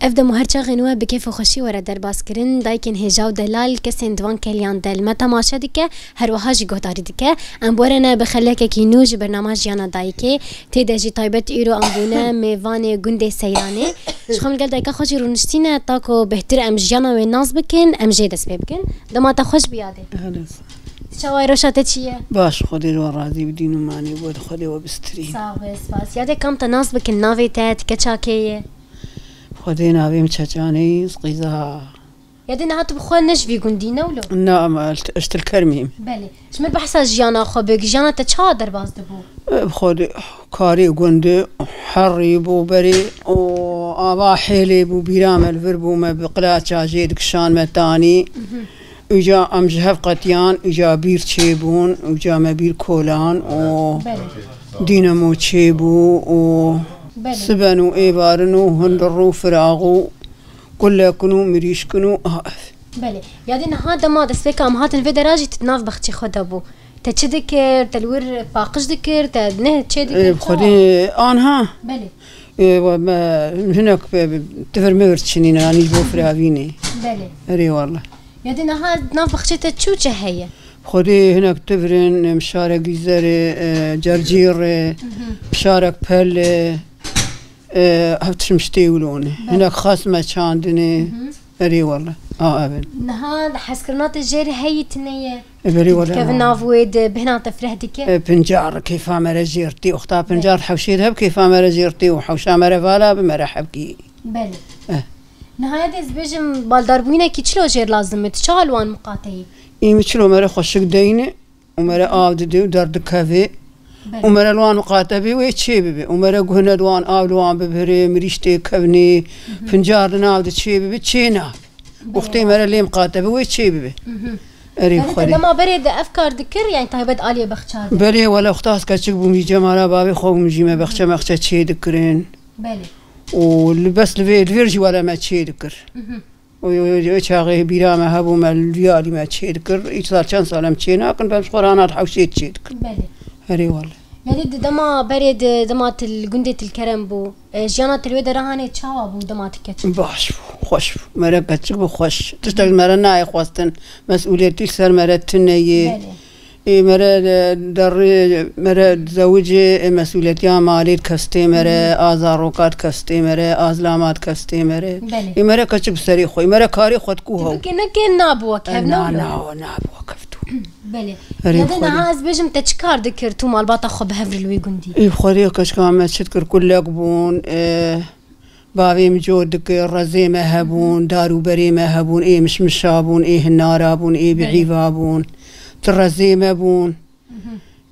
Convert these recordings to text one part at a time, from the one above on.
افدا مهرچا غنوه بكيف خوشي ورا درباس كرن دايكن هجاو دلال كسن دوان كليان دل ما تماشا دكه هر وهاجي گهداری دكه ام بورنا بخلك كينوج برنامج يانا دايكه تيدجي طيبت ايرو امبونه ميوان گوند سيرانه شخم قال دايكه خوشي رونشتينه تاكو بهتر ام جانا و ناز بكن ام جيدس بكن دما تا خوش بياده خلاص شوای روشات چیه باش خودی رو راضی بدین و معنی بود خودی و بستری ساوس باس یاده کم تا ناز بکن ناوی تات کچاکیه خودی ناویم چچانی قیزا یاده نهات بخواه نشوی گوندی نولو نعم اشتل کرمیم بله شمر بحثا جیانا خو بگ جیانا تا چا درباز دبو خودی کاری گونده حری بو بری و آبا حیلی بو بیرام الفربو ما بقلات چاجید کشان متانی اجا ام جهف قطيان اجا بير تشيبون اجا مبير كولان و دينامو تشيبو و سبنو ايبارنو هندرو فراغو كل كنو مريش كنو بله يادين هذا ما دسبك ام هاتن في دراجه تناف بختي خدابو تشدكر تلور باقش دكر تنه تشدكر خدي انها بله هناك تفرمرت شنين راني بو فراغيني بله ري والله يادين هذا ناف بختي تشوچه هي خودی هناك تفرن مشارك جزر جرجير مشارك بل هفتش مشتيولون هناك خاصمة شاندني اري والله ابن نهاد حسكرنات الجير هي تنيه ابري والله كيف نافويد بهنا تفرهدك بنجار كيف عمر جيرتي اختها بنجار حوشيرها كيف عمر جيرتي وحوش عمر فالا بمرحبكي بله نهاية بيجم بالداربوينه كي شلو جير لازم تشالوان مقاطعي يمشلو مرة خشك دينه ومرة آود ديو درد كافي ومرة لوان مقاطبي ويتشيبي ومرة قهنا لوان آود لوان ببهري مريشتي كفني فنجار ناود تشيبي تشينا واختي مرة اللي مقاطبي ويتشيبي اريد خالي لما بريد افكار ذكر يعني طيبت آلية بختشار بري ولا اختاس كاتشك بومي جمالا بابي خو مجي ما بختشا ما بختشا تشي ذكرين بله والبس الفيرجي ولا ما تشي ذكر ويشاغي بيرامه هبو مال ديالي ما تشيدكر يصير كان سالم تشينا كن بمش قرانات حوشيت تشيدكر بله هري والله يعني دما بريد دمات الجندة الكرم بو جيانات الويد رهاني تشاوا بو دمات كتش باش خوش مرقتك بخوش تشتغل مرنا يخواستن مسؤوليتي سر مرتني بله مرة در مرة زوجي مسؤوليتي ماليت كستي مرة آزاروكات كستي مرة آزلامات كستي مرة مرة كتب سري خوي مرة كاري خود كوها كن نابوك هبنا نابوك كفتو بله يدنا عاز بيجم تشكار ذكرتو مال باطا خو بهفر الوي قندي اي بخوري كشكا ما تشكر كل يقبون بابي مجود ذكر رزي ما هبون دارو بري ما هبون اي مش مشابون ايه النارابون ايه بعيبابون ترزي ما بون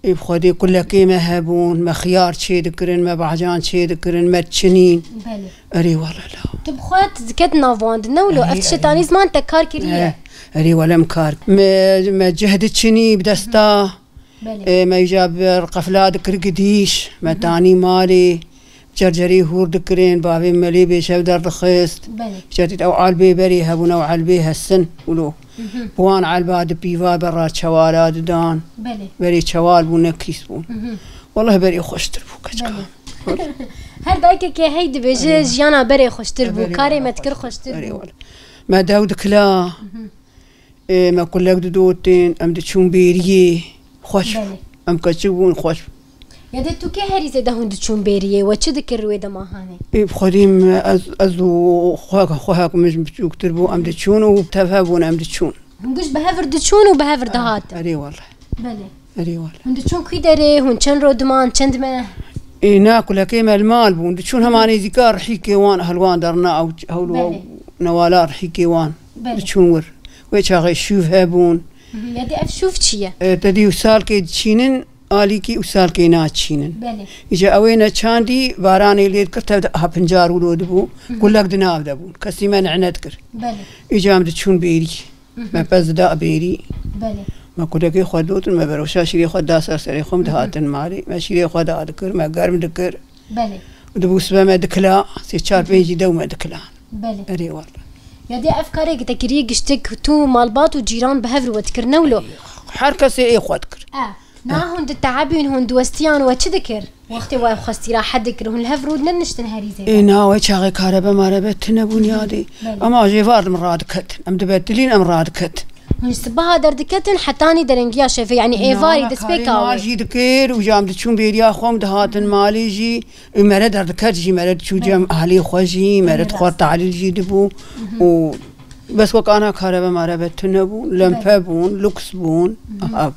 يبخدي كل كيمة هبون ما خيار شي ذكرن ما بعجان شي ذكرن ما تشنين بله اري والله لا تبخوات زكت نافوند نولو افتشتاني زمان تكار كريه اري ولا مكار ما جهد تشني بدستا ما يجاب قفلا ذكر قديش ما تاني مالي جرجري هور ذكرين بابي ملي بيشاف دار رخيص شتيت او عالبي بري هبون او عالبي هالسن ولو بوان عالباد بيفا برا شوالات دان بري شوال بو نكيس بو والله بري خوش تربو كشكا هر دايك كي هيدي بيجي جيانا بري خوش تربو كاري ما تكر خوش تربو ما داودك لا ما كلك دودتين ام دشون بيريه خوش ام كتشبون خوش يا تو كي هريزه دهون دشون بيريه وتش ذكر ويدا ما هاني بخديم ازو خوهاك مش بتشوك تربو ام دشون وبتفهبون ام دشون هندوش بهفر دشون وبهفر دهات اري والله بله اري والله هندشون كي داري هون كان رودمان كند ما اي ناكل كيما المال بون دشون هماني ذكر حكي وان هلوان درنا او هولو نوالار حكي وان دشون ور ويشاغي شوف هبون يدي اف شوف تشيه تدي وسال كي تشينن آليكي وسال كي ناتشينن بله إجا أوينا شاندي باراني اللي كرت هبنجار ولود بو كلك دناف دبون كسي ما نعنتكر بله إجا مد تشون بيري ما بس دا بيري بله ما كلك يخدوت ما بروشا شري خد سري خم دهاتن مالي ما شري خد أذكر ما قرم ذكر بله ودبوس ما دكلا سيشار بيجي دو ما دكلا بله أري والله يدي أفكارك تكري قشتك تو مالبات وجيران بهفر وتكر نولو حركة سي إيه خدكر ناهون التعبين هون دوستيان وش ذكر وقتي وخستي راح ذكر هون الهفرود ننشتن هريزه اي ناوي شاغي كهرباء ما ربتنا بنيادي اما جيفار مراد كت ام دبتلين امراد كت هون الصباح دردكتن حتاني درنجيا شفي يعني ايفاري دسبيكاوي ماجي دكير وجام دشون بيريا خوم دهاتن مالي جي مرد دردكت جي مرد شو جام اهلي خوجي مرد خورت علي جي دبو و بس وكانا كهرباء ما ربتنا بو لمبه بون لوكس بون اب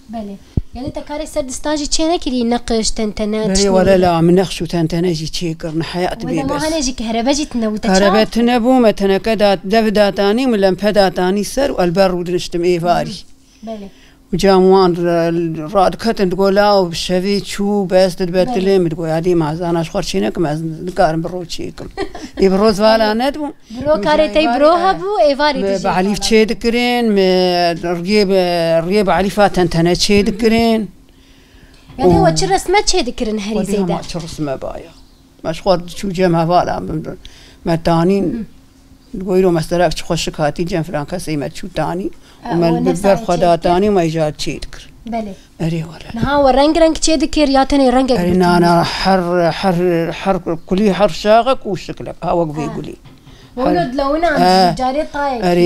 بله يعني تكاري سرد ستاجي تشينا كلي نقش تنتنات بلي ولا لا من نقش وتنتنا جي تشيكر حياة بي بس ولا ما هنجي كهرباء جي تنو كهرباء تنبو متنا كدا دفدا تاني من لمبه تاني سر والبر ودنشتم ايفاري بله وجاموان راد كتن تقول لا وبشفي شو بس تبتلين تقول هذه ما زانا شخور شينك ما نقارن بروتشيكم يبروز ولا ندو برو كاريتي بروها بو ايفاري بعليف تشي دكرين ريب عليفة تنتنا تشي دكرين يعني هو تشرسمة تشي دكرين هري زيدا ما تشرسمة بايا مشخور شو جمها فالا ما تانين تقولوا مثلا تخش هاتي جن فرانكا سيمت شو تاني ومن ببر خدا تاني ما يجاد تشيدكر بله اري ولا نها ورنج رنج تشيدكر يا تاني رنجك اري انا حر كلي حر شاغك وشكلك ها وقفي يقولي ولد لونا جاري طايق اري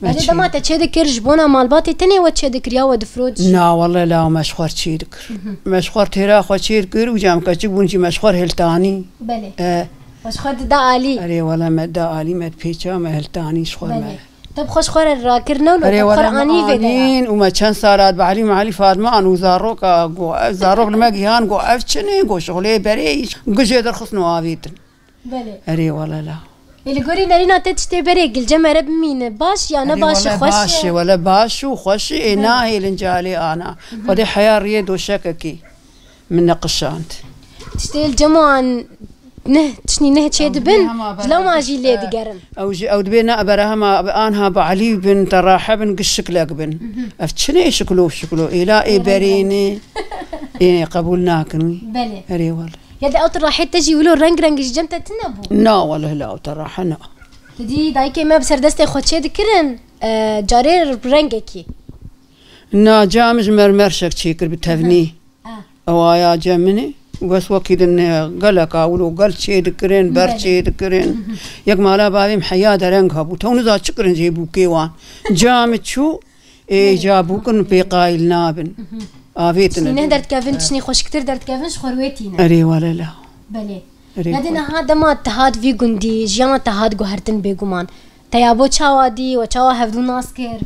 يعني ما تشيدكر جبونا مالباتي تاني وتشيدكر يا ود فروج لا والله لا مشخور تشيدكر مشخور تيرا خو تشيدكر وجام كتبونجي مشخور هلتاني بله مشخور دا علي اري والله ما دا علي ما بيتشا ما هلتاني شخور ما طب خوش خور الراكرنا ولا خور اني فيدين وما كان صارت بعلي معلي فاطمه انو زاروك زاروك لما جيهان جو افشني جو شغلي بري جو درخص نوافيت بله اري والله لا اللي قولي نارينا تشتي بريق الجمع رب مين باش يا انا باش خوش باش ولا باش وخوش ناهي لنجالي انا ودي حياه ريد وشككي من نقشانت تشتي الجمعان تشني نه تشيد بن لو ما اجي لي دقرن او دبينا براها انها بعلي بن تراحه بن قشكلك بن افتشني شكلو الى اي بريني اي قبولناكني بلي اري والله يدي اوت راحت تجي ولو رنج جمت تنبو لا والله لا اوت راحه لا دي دايكي ما بسردستي خوتشي دكرن جارير رنجكي نا جامج مرمرشك تشيكر بتفني او يا جمني بس وكيد إن قلق أولو قل شيء دكرين بر شيء دكرين يك مالا بابي محيا درنها بوتون ذا شكرن جيبو كيوان جامد شو جابوكن بقايل نابن آفيتنا نهدرت كافن تشني خوش كتير درت كافن شخرويتينا أري ولا لا بلي لدينا هذا ما اتحاد في جندي جيانا اتحاد جوهرتن بيجومان تيابو شاوادي وشاوا هفدو ناسكر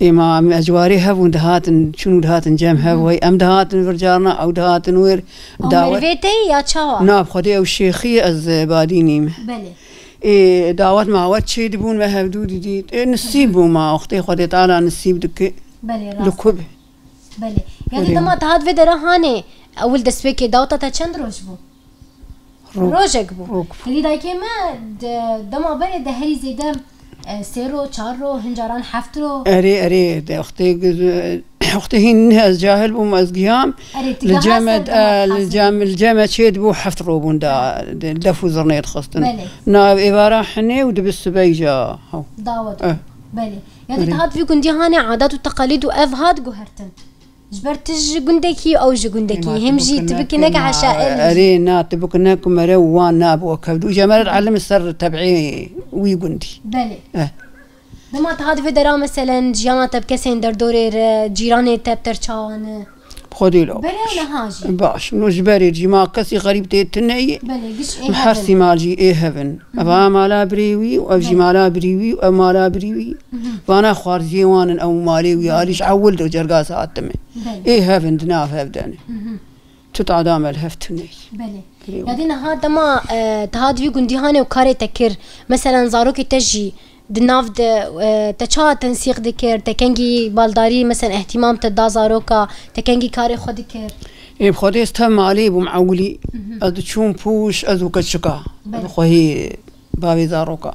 إما أجواري هفون دهاتن شنو دهاتن جام هفوي أم دهاتن فرجارنا أو دهاتن وير دعوة مرفيتي يا شاوا ناب خدي أو شيخي از بادينيم بلي إيه دعوات ما وات شيء دبون ما هفدو دي نسيبو ما أختي خدي تعالى نسيب دك بلي لكوبه بلي يعني دما اتحاد في درهاني أول دسبيكي داوتا تشند روجبو روجك بو اللي دايكي ما دما بني دهري زيدم سيرو چارو هنجاران حفترو اري ده اختي هن جاهل بو مزقيام الجامد شيد بو حفترو بون دا دفو زرنيت خصتن ناب عباره حني ودبس بيجا هو داوت بلي يعني تهاد في كندي هاني عادات وتقاليد وافهاد جوهرتن جبرتج جندكي او جندكي همجي تبكنك عشاء ارينا تبكنك مروان ناب وكبدو جمال علم السر تبعي وي جندي بلي لما تهاد في درا مثلا جيانا تبكسين در دور جيراني تبترچان خدي له بلي ولا هاجي باش نجبري جما كسي غريب تني بلي قش ايه محرسي مالجي ايه هفن ابا مالا بريوي وابجي مالا بريوي ومالا بريوي وانا خوارزي وان او مالي وياليش عولد وجرقاس اتمي ايه هفن دناف هفداني تتعدام الهفتني بلي يعني هذا ما تهاد في جنديهاني وكاري تكر مثلا زاروكي تجي دناف تشا تنسيق دكر تكنجي بالداري مثلا اهتمام تدا زاروكا تكنجي كاري خود دكر ايه بخودي استهم علي بمعولي ادو تشون بوش ادو كتشكا خوهي بابي زاروكا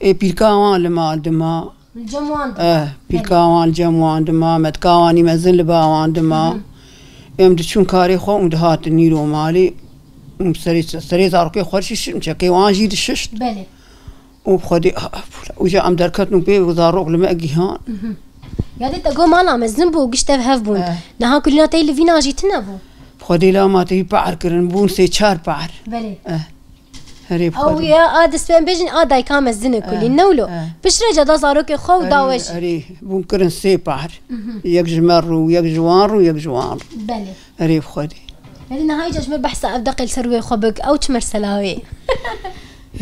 ايه بيلكاوان لما دما الجموان بيلكاوان الجموان دما متكاواني مزن لباوان دما ام تشون كاري خو ودهات نيرو مالي سري زاروكي خورشي مشكي وانجي دششت بلي وبخدي وجا عم دركتنو بي وزاروك لما اجيهان یادی تا گو مالا مزن بو گشته هف بون نه کلینا تیل وینا جیتنا بو خودی لا ما تی بعر کرن بون سه چهار بعر بله هري او يا ادسبن بيجن اداي كام الزن كلي نولو بشرى جدا زاروك خو داوش هري ممكن سي بعر يك جمر ويك جوار ويك جوار بله هري خودي لان هاي جاج بحث ابدقل سروي خبك او تمر سلاوي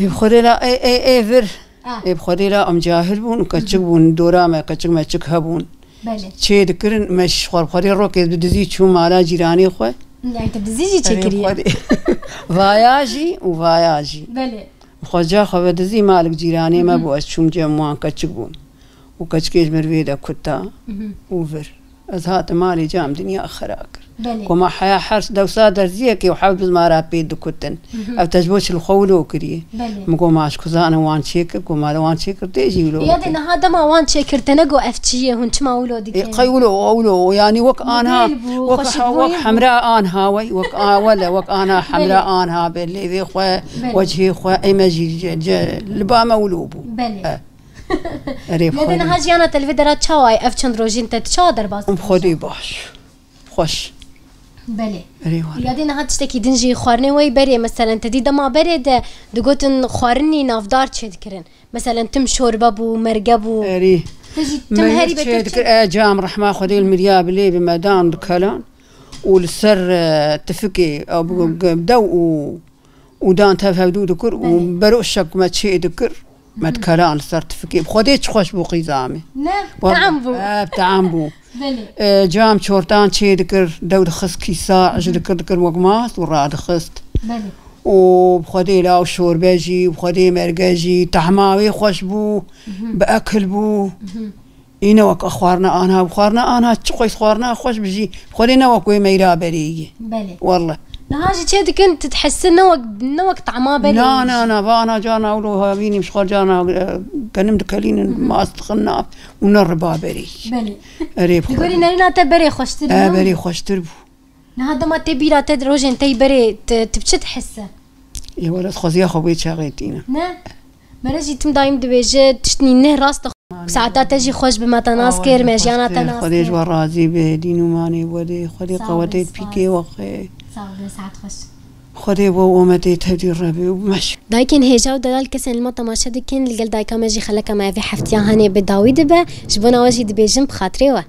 خودي لا اي فر خودي لا ام جاهل بون كتشك بون دورا ما كتشك ما تشك هبون بله شي ذكرن مش خودي روك بدزي شو مالا جيراني خو يعني تبدزيجي تشكري فاياجي وفاياجي بله خجا خبدزي مالك جيراني ما بو اشوم جموان كتشبون وكتشكيش مرويدا كتا وفر ازهات مالي جام دنيا اخراك كما حيا حرس دوسا درزيك وحاول بزمارا بيد كتن او تجبوش الخولو كري مقو ماش كزانا وان شيكر كما وان شيكر تيجي ولو يا دي هذا ما وان شيكر تنقو افتشيه هون ما ولو دي قيولو اولو يعني وك انا وك حمراء ان هاوي وك ولا وك انا حمراء ان ها باللي في خو وجهي خو اي ماجي لبا مولوبو بله لكن هاجي انا تلفدرات شاوي افشن روجين تتشادر باز خدي باش خوش بله یادین هات شتکی دنجی خوارنه وی بری مثلا تدی دما بری ده دگوتن خوارنی نافدار چه دکرن مثلا تم شوربه بو مرقه بو تم هری بتر جام رحمه خدي المرياب لي بمدان كلان والسر تفكي او بدو ودان تفهدو دكر وبروشك ما تشي دكر ما تكلان صرت فكي بخديش خوش بو قيزامي لا تعمبو تعمبو جام شورتان شي ذكر دود خس كيسا ذكر وقماس وراد خست وبخدي لا شورباجي وبخدي مرقاجي طعماوي خوش بو باكل بو اينا وك اخوارنا انا بخوارنا انا تشقيس خوارنا خوش بجي بخدي نوك وي ميرا بري والله هاجي شي كنت تحس نوك طعمها بري لا بانا جانا ولو هابيني مش خرج جانا كنم دكالين ما استخنا ونربا بري بلي تقولي نرينا تبري خوش تربو بري خوش تربو هذا ما تبيرا تدروجين تي بري تبش تحسه يا ولد خوزيا خوي شاغيتينا نه مرجي تم دايم دبيجه تشتني نه راست ساعات تجي خوش بمتناسكر مجانا تناسكر خديش ورازي بدينو ماني ودي خدي قوتي بيكي وخي ساعات خوش خدي ومتي تهدي الربي ومشي دايكن هيجا ودلال كسن المطماشة دكن القل دايكا ماجي خلكا ما في حفتيا هاني بداوي دبا جبونا واجي دبيجن بخاطري